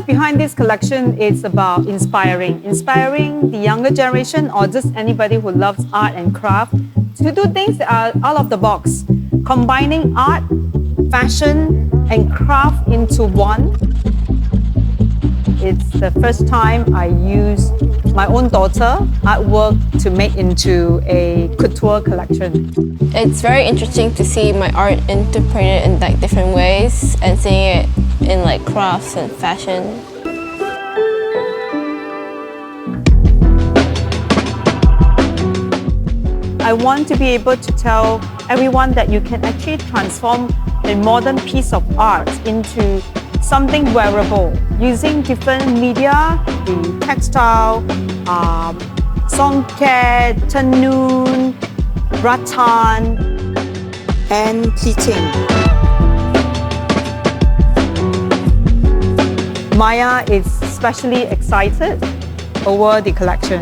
idea behind this collection is about inspiring the younger generation or just anybody who loves art and craft to do things that are out of the box, combining art, fashion, and craft into one. It's the first time I use my own daughter artwork to make into a couture collection. It's very interesting to see my art interpreted in like different ways and seeing it in like crafts and fashion. I want to be able to tell everyone that you can actually transform a modern piece of art into something wearable using different media, the textile, songket, tenun, rattan, and pleating. Maya is especially excited over the collection.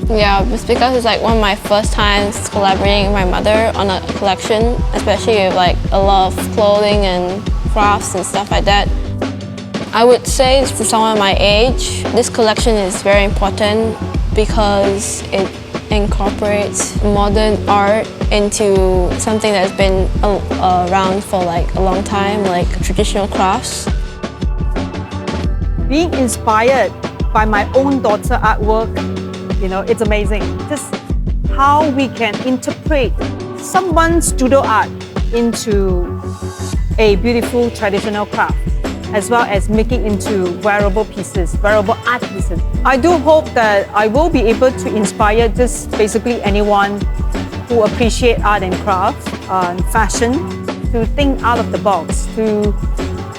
Yeah, it's because it's like one of my first times collaborating with my mother on a collection, especially with like a lot of clothing and crafts and stuff like that. I would say to someone my age, this collection is very important because it incorporates modern art into something that's been around for like a long time, like traditional crafts. Being inspired by my own daughter artwork, it's amazing. Just how we can interpret someone's studio art into a beautiful traditional craft, as well as making into wearable pieces, wearable art pieces. I do hope that I will be able to inspire just basically anyone who appreciate art and crafts and fashion to think out of the box,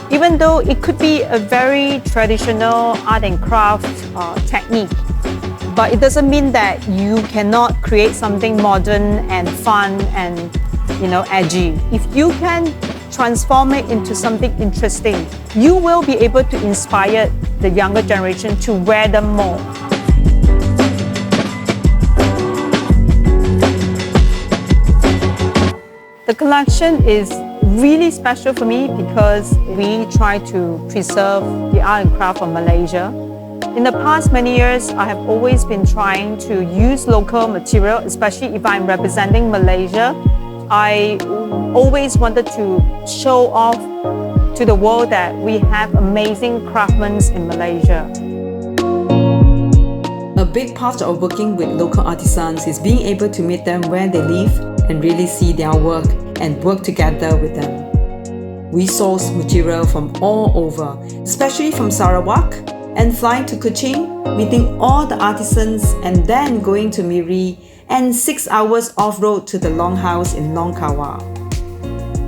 even though it could be a very traditional art and craft technique, but it doesn't mean that you cannot create something modern and fun and edgy. If you can transform it into something interesting, you will be able to inspire the younger generation to wear them more. The collection is really special for me because we try to preserve the art and craft of Malaysia. In the past many years, I have always been trying to use local material, especially if I'm representing Malaysia. I always wanted to show off to the world that we have amazing craftsmen in Malaysia. A big part of working with local artisans is being able to meet them where they live and really see their work and work together with them. We source material from all over, especially from Sarawak, and flying to Kuching, meeting all the artisans and then going to Miri and 6 hours off-road to the Longhouse in Longkawa.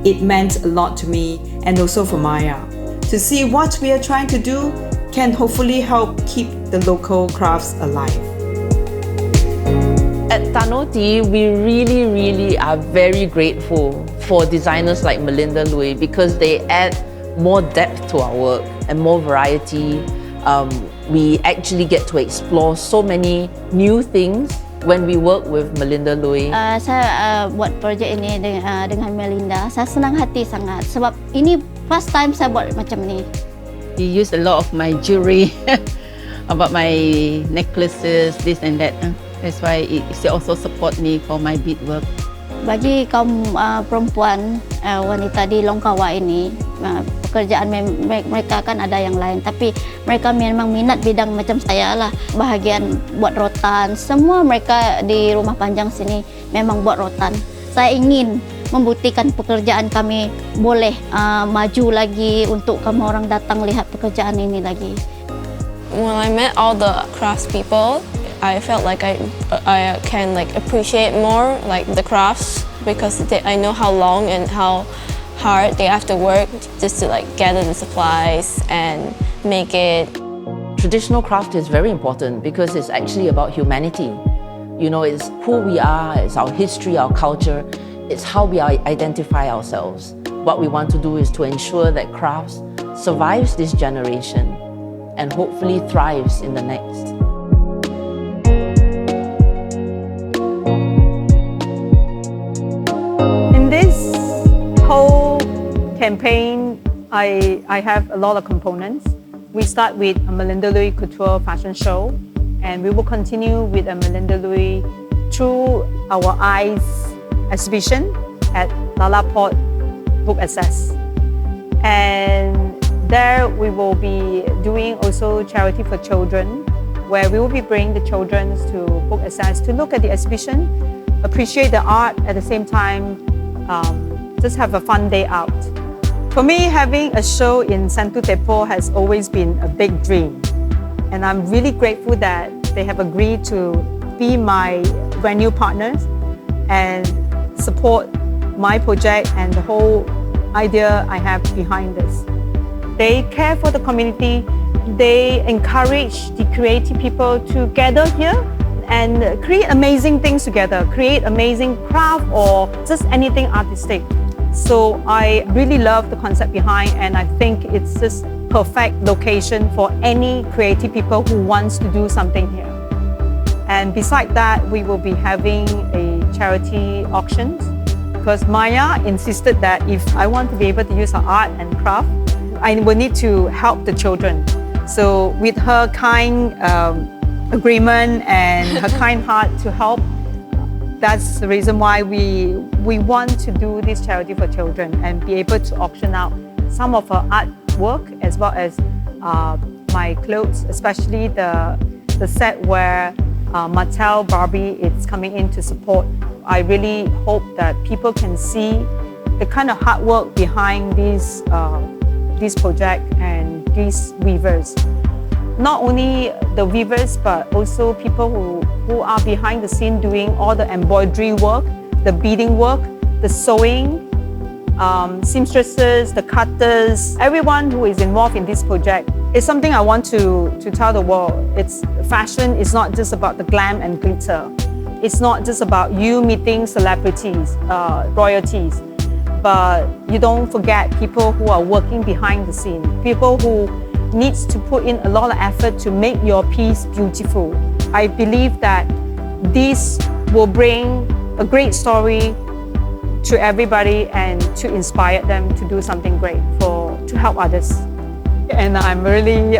It meant a lot to me and also for Maya. To see what we are trying to do can hopefully help keep the local crafts alive. At Tanoti, we really are very grateful for designers like Melinda Looi because they add more depth to our work and more variety. We actually get to explore so many new things when we work with Melinda Looi. Saya buat projek ini dengan Melinda. Saya senang hati sangat sebab ini first time saya buat macam ni. He used a lot of my jewelry about my necklaces, this and that. That's why he also support me for my beadwork. Bagi kaum perempuan wanita di Longkawa ini, pekerjaan mereka kan ada yang lain, tapi mereka memang minat bidang macam saya lah. Bahagian buat rotan, semua mereka di rumah panjang sini memang buat rotan. Saya ingin membuktikan pekerjaan kami boleh maju lagi untuk kamu orang datang lihat pekerjaan ini lagi. When I met all the crafts people, I felt like I can like appreciate more like the crafts because I know how long and how hard they have to work just to like gather the supplies and make it. Traditional craft is very important because it's actually about humanity. It's who we are, it's our history, our culture, it's how we identify ourselves. What we want to do is to ensure that crafts survives this generation and hopefully thrives in the next. In this whole campaign, I have a lot of components. We start with a Melinda Looi Couture fashion show, and we will continue with a Melinda Looi Through Our Eyes exhibition at Lalaport Book Access. And there we will be doing also charity for children, where we will be bringing the children to Book Access to look at the exhibition, appreciate the art, at the same time just have a fun day out. For me, having a show in Santu Tepo has always been a big dream. And I'm really grateful that they have agreed to be my brand new partners and support my project and the whole idea I have behind this. They care for the community. They encourage the creative people to gather here and create amazing things together, create amazing craft or just anything artistic. So I really love the concept behind, and I think it's just perfect location for any creative people who wants to do something here. And beside that, we will be having a charity auction, because Maya insisted that if I want to be able to use her art and craft, I will need to help the children. So with her kind agreement and her kind heart to help, that's the reason why we want to do this charity for children and be able to auction out some of her artwork as well as my clothes, especially the set where Mattel Barbie is coming in to support. I really hope that people can see the kind of hard work behind this project and these weavers. Not only the weavers, but also people who are behind the scene doing all the embroidery work, the beading work, the sewing, seamstresses, the cutters, everyone who is involved in this project. It's something I want to tell the world. Fashion is not just about the glam and glitter. It's not just about you meeting celebrities, royalties, but you don't forget people who are working behind the scene, people who needs to put in a lot of effort to make your piece beautiful. I believe that this will bring a great story to everybody and to inspire them to do something great to help others. And I'm really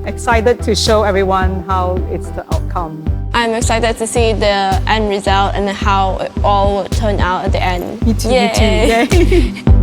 excited to show everyone how it's the outcome. I'm excited to see the end result and how it all will turn out at the end. Me too, Yay. me too. Yay.